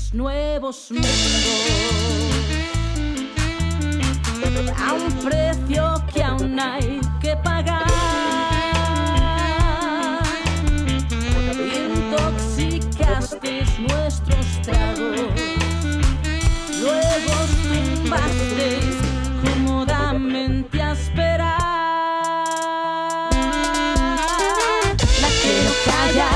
crees nuevos mundos a un precio que aún hay que pagar. Intoxicasteis nuestros tragos, luego os tumbasteis cómodamente a esperar. La que no calla,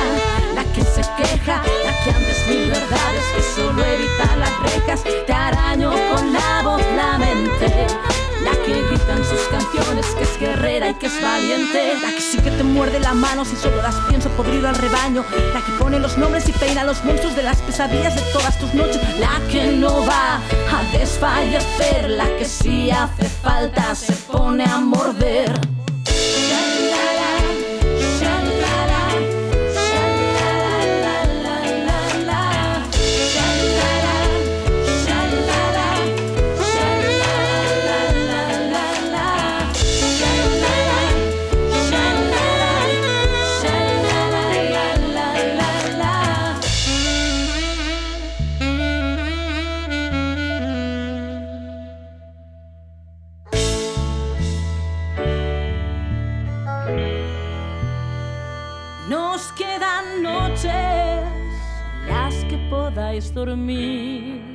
la que se queja, la que antes mil verdades que solo evita las rejas, te araño con la voz la mente. La que grita en sus canciones que es guerrera y que es valiente. La que sí que te muerde la mano si solo las pienso podrido al rebaño. La que pone los nombres y peina los monstruos de las pesadillas de todas tus noches. La que no va a desfallecer, la que si hace falta se pone a morder. Nos quedan noches en las que podáis dormir.